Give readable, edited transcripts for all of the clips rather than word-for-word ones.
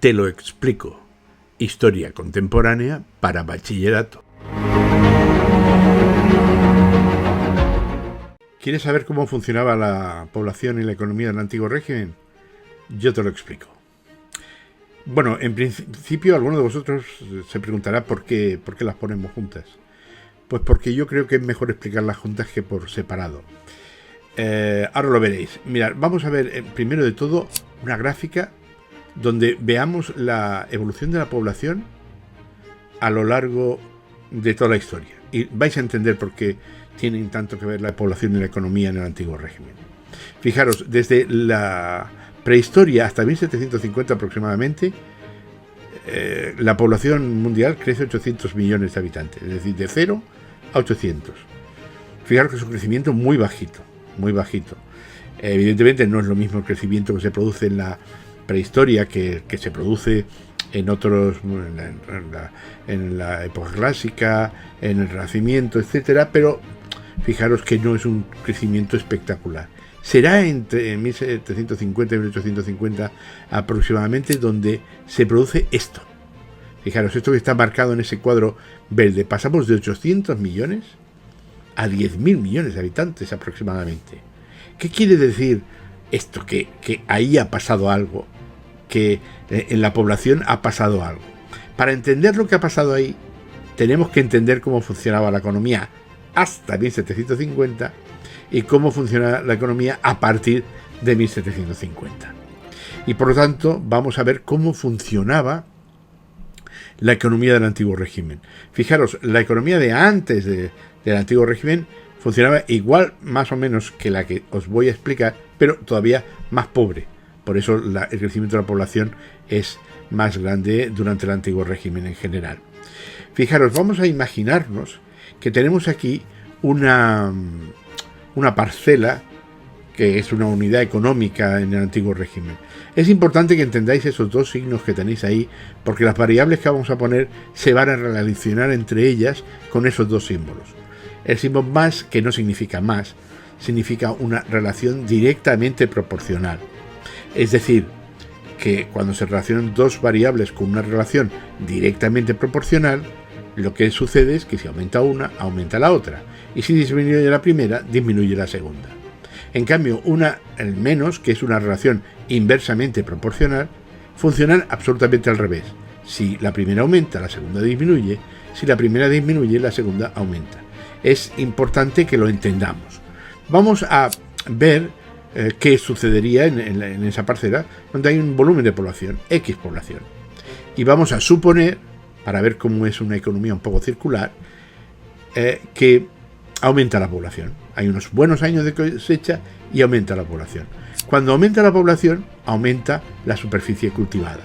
Te lo explico. Historia contemporánea para bachillerato. ¿Quieres saber cómo funcionaba la población y la economía del antiguo régimen? Yo te lo explico. Bueno, en principio alguno de vosotros se preguntará por qué las ponemos juntas. Pues porque yo creo que es mejor explicarlas juntas que por separado. Ahora lo veréis. Mirad, vamos a ver primero de todo una gráfica donde veamos la evolución de la población a lo largo de toda la historia. Y vais a entender por qué tienen tanto que ver la población y la economía en el antiguo régimen. Fijaros, desde la prehistoria hasta 1750 aproximadamente, la población mundial crece 800 millones de habitantes, es decir, de 0 a 800. Fijaros que es un crecimiento muy bajito, muy bajito. Evidentemente no es lo mismo el crecimiento que se produce en la prehistoria que se produce en otros, en la época clásica, en el Renacimiento, etcétera, pero fijaros que no es un crecimiento espectacular. Será entre 1750 y 1850 aproximadamente donde se produce esto. Fijaros, esto que está marcado en ese cuadro verde. Pasamos de 800 millones a 10.000 millones de habitantes aproximadamente. ¿Qué quiere decir esto? Que ahí ha pasado algo, que en la población ha pasado algo. Para entender lo que ha pasado ahí, tenemos que entender cómo funcionaba la economía hasta 1750 y cómo funciona la economía a partir de 1750. Y por lo tanto, vamos a ver cómo funcionaba la economía del antiguo régimen. Fijaros, la economía de antes del antiguo régimen funcionaba igual más o menos que la que os voy a explicar, pero todavía más pobre. Por eso el crecimiento de la población es más grande durante el antiguo régimen en general. Fijaros, vamos a imaginarnos que tenemos aquí una parcela que es una unidad económica en el antiguo régimen. Es importante que entendáis esos dos signos que tenéis ahí, porque las variables que vamos a poner se van a relacionar entre ellas con esos dos símbolos. El símbolo más, que no significa más, significa una relación directamente proporcional. Es decir, que cuando se relacionan dos variables con una relación directamente proporcional, lo que sucede es que si aumenta una, aumenta la otra. Y si disminuye la primera, disminuye la segunda. En cambio, el menos, que es una relación inversamente proporcional, funciona absolutamente al revés. Si la primera aumenta, la segunda disminuye. Si la primera disminuye, la segunda aumenta. Es importante que lo entendamos. Vamos a ver qué sucedería en esa parcela donde hay un volumen de población, X población. Y vamos a suponer, para ver cómo es una economía un poco circular, que aumenta la población. Hay unos buenos años de cosecha y aumenta la población. Cuando aumenta la población, aumenta la superficie cultivada.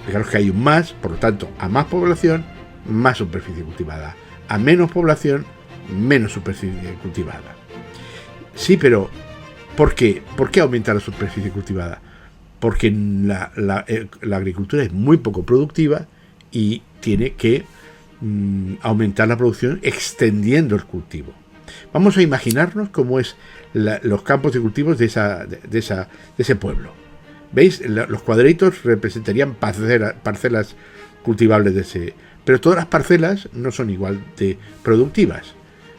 Fijaros que hay un más, por lo tanto, a más población, más superficie cultivada. A menos población, menos superficie cultivada. Sí, pero ¿por qué? ¿Por qué aumenta la superficie cultivada? Porque la agricultura es muy poco productiva y tiene que aumentar la producción extendiendo el cultivo. Vamos a imaginarnos cómo es los campos de cultivos de ese pueblo. ¿Veis? Los cuadritos representarían parcelas cultivables pero todas las parcelas no son igual de productivas.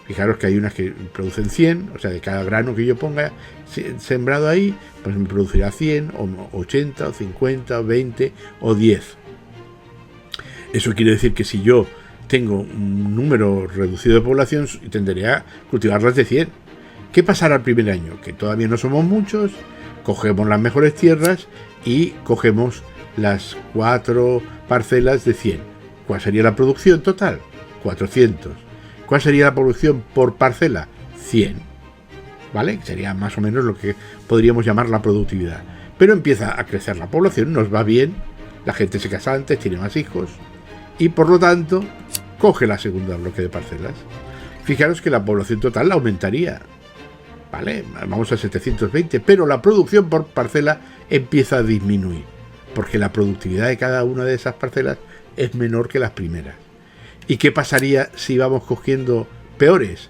Fijaros que hay unas que producen 100, o sea, de cada grano que yo ponga sembrado ahí, pues me producirá 100, o 80, o 50, o 20, o 10. Eso quiere decir que si yo tengo un número reducido de población, tenderé a cultivarlas de 100. ¿Qué pasará el primer año? Que todavía no somos muchos, cogemos las mejores tierras y cogemos las 4 parcelas de 100. ¿Cuál sería la producción total? 400. ¿Cuál sería la producción por parcela? 100. ¿Vale? Sería más o menos lo que podríamos llamar la productividad. Pero empieza a crecer la población, nos va bien, la gente se casa antes, tiene más hijos y por lo tanto coge la segunda bloque de parcelas. Fijaros que la población total aumentaría, ¿vale? Vamos a 720, pero la producción por parcela empieza a disminuir, porque la productividad de cada una de esas parcelas es menor que las primeras. ¿Y qué pasaría si vamos cogiendo peores?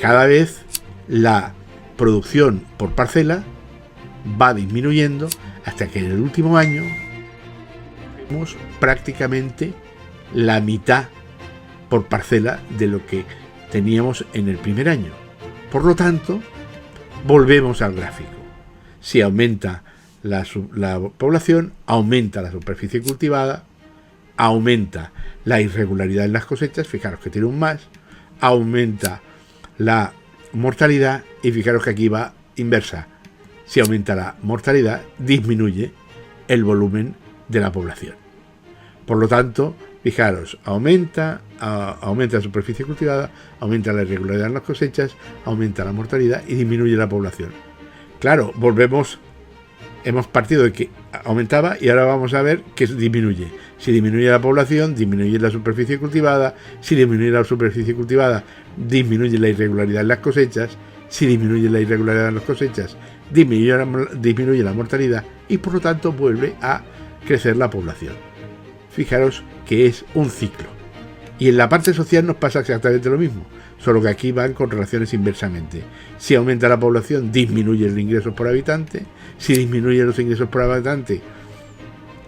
Cada vez la producción por parcela va disminuyendo hasta que en el último año Tenemos prácticamente la mitad por parcela de lo que teníamos en el primer año. Por lo tanto, volvemos al gráfico. Si aumenta la población, aumenta la superficie cultivada, aumenta la irregularidad en las cosechas, fijaros que tiene un más, aumenta la mortalidad y fijaros que aquí va inversa. Si aumenta la mortalidad, disminuye el volumen de la población. Por lo tanto, fijaros, aumenta la superficie cultivada, aumenta la irregularidad en las cosechas, aumenta la mortalidad y disminuye la población. Claro, hemos partido de que aumentaba y ahora vamos a ver que disminuye. Si disminuye la población, disminuye la superficie cultivada. Si disminuye la superficie cultivada, disminuye la irregularidad en las cosechas. Si disminuye la irregularidad en las cosechas, disminuye la mortalidad y por lo tanto vuelve a crecer la población. Fijaros que es un ciclo. Y en la parte social nos pasa exactamente lo mismo, solo que aquí van con relaciones inversamente. Si aumenta la población, disminuye los ingresos por habitante. Si disminuye los ingresos por habitante,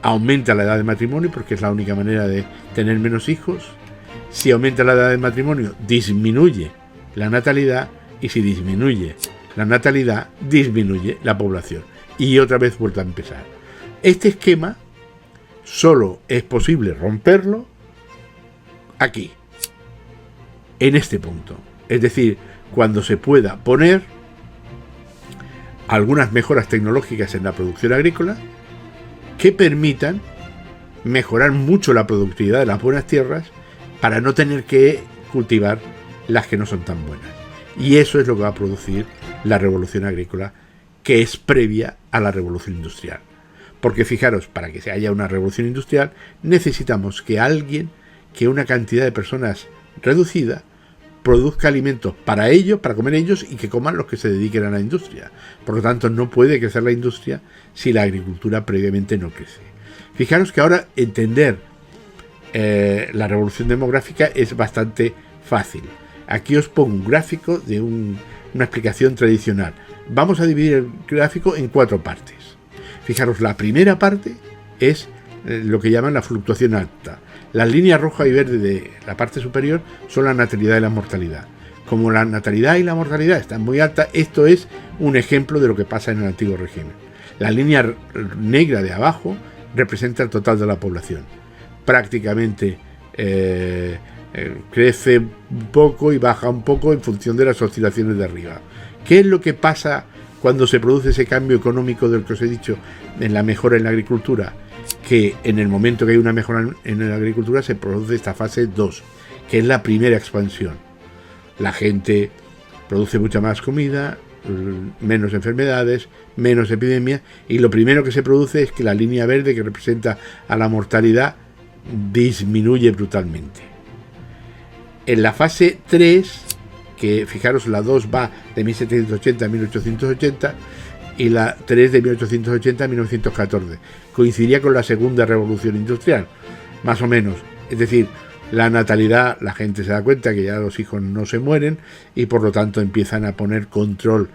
aumenta la edad de matrimonio, porque es la única manera de tener menos hijos. Si aumenta la edad de matrimonio, disminuye la natalidad. Y si disminuye la natalidad, disminuye la población. Y otra vez vuelve a empezar. Este esquema solo es posible romperlo aquí, en este punto. Es decir, cuando se pueda poner algunas mejoras tecnológicas en la producción agrícola que permitan mejorar mucho la productividad de las buenas tierras para no tener que cultivar las que no son tan buenas. Y eso es lo que va a producir la revolución agrícola, que es previa a la revolución industrial. Porque fijaros, para que se haya una revolución industrial necesitamos que una cantidad de personas reducida produzca alimentos para ellos, para comer ellos y que coman los que se dediquen a la industria. Por lo tanto, no puede crecer la industria si la agricultura previamente no crece. Fijaros que ahora entender la revolución demográfica es bastante fácil. Aquí os pongo un gráfico de una explicación tradicional. Vamos a dividir el gráfico en 4 partes. Fijaros, la primera parte es lo que llaman la fluctuación alta. Las líneas roja y verde de la parte superior son la natalidad y la mortalidad. Como la natalidad y la mortalidad están muy altas, esto es un ejemplo de lo que pasa en el antiguo régimen. La línea negra de abajo representa el total de la población. Prácticamente crece un poco y baja un poco en función de las oscilaciones de arriba. ¿Qué es lo que pasa cuando se produce ese cambio económico del que os he dicho en la mejora en la agricultura? Que en el momento que hay una mejora en la agricultura se produce esta fase 2, que es la primera expansión. La gente produce mucha más comida, menos enfermedades, menos epidemias, y lo primero que se produce es que la línea verde, que representa a la mortalidad, disminuye brutalmente. En la fase 3, que fijaros, la 2 va de 1780 a 1880 y la 3 de 1880 a 1914. Coincidía con la segunda revolución industrial, más o menos. Es decir, la natalidad, la gente se da cuenta que ya los hijos no se mueren y por lo tanto empiezan a poner control,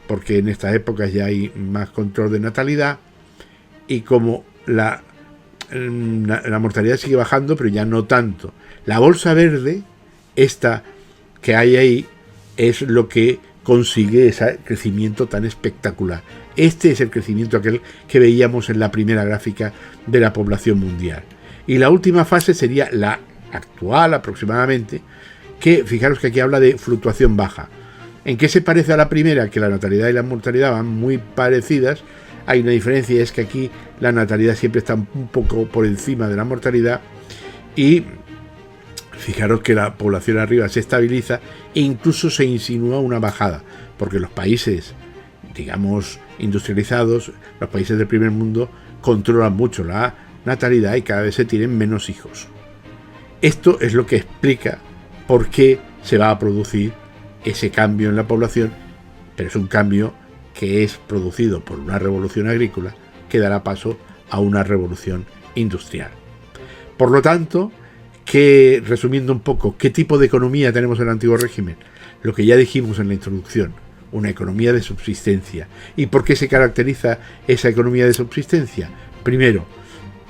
porque en estas épocas ya hay más control de natalidad, y como la mortalidad sigue bajando, pero ya no tanto. La bolsa verde, esta que hay ahí, es lo que consigue ese crecimiento tan espectacular. Este es el crecimiento aquel que veíamos en la primera gráfica de la población mundial. Y la última fase sería la actual aproximadamente, que fijaros que aquí habla de fluctuación baja. ¿En qué se parece a la primera? Que la natalidad y la mortalidad van muy parecidas. Hay una diferencia, es que aquí la natalidad siempre está un poco por encima de la mortalidad, y fijaros que la población arriba se estabiliza e incluso se insinúa una bajada, porque los países, digamos, industrializados, los países del primer mundo, controlan mucho la natalidad y cada vez se tienen menos hijos. Esto es lo que explica por qué se va a producir ese cambio en la población, pero es un cambio que es producido por una revolución agrícola que dará paso a una revolución industrial. Por lo tanto, resumiendo un poco, ¿qué tipo de economía tenemos en el antiguo régimen? Lo que ya dijimos en la introducción, una economía de subsistencia. ¿Y por qué se caracteriza esa economía de subsistencia? Primero,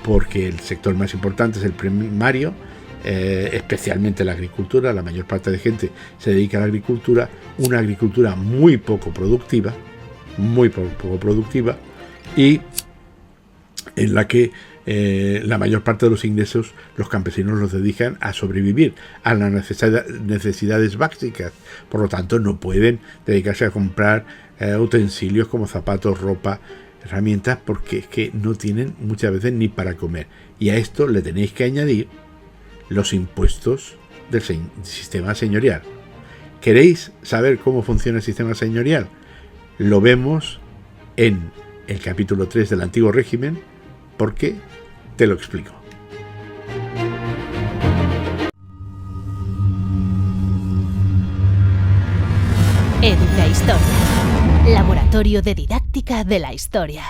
porque el sector más importante es el primario, especialmente la agricultura. La mayor parte de gente se dedica a la agricultura, una agricultura muy poco productiva, y en la que la mayor parte de los ingresos los campesinos los dedican a sobrevivir, a las necesidades básicas. Por lo tanto, no pueden dedicarse a comprar utensilios como zapatos, ropa, herramientas, porque es que no tienen muchas veces ni para comer. Y a esto le tenéis que añadir los impuestos del sistema señorial. ¿Queréis saber cómo funciona el sistema señorial? Lo vemos en el capítulo 3 del Antiguo Régimen, porque te lo explico. Educa Historia, Laboratorio de Didáctica de la Historia.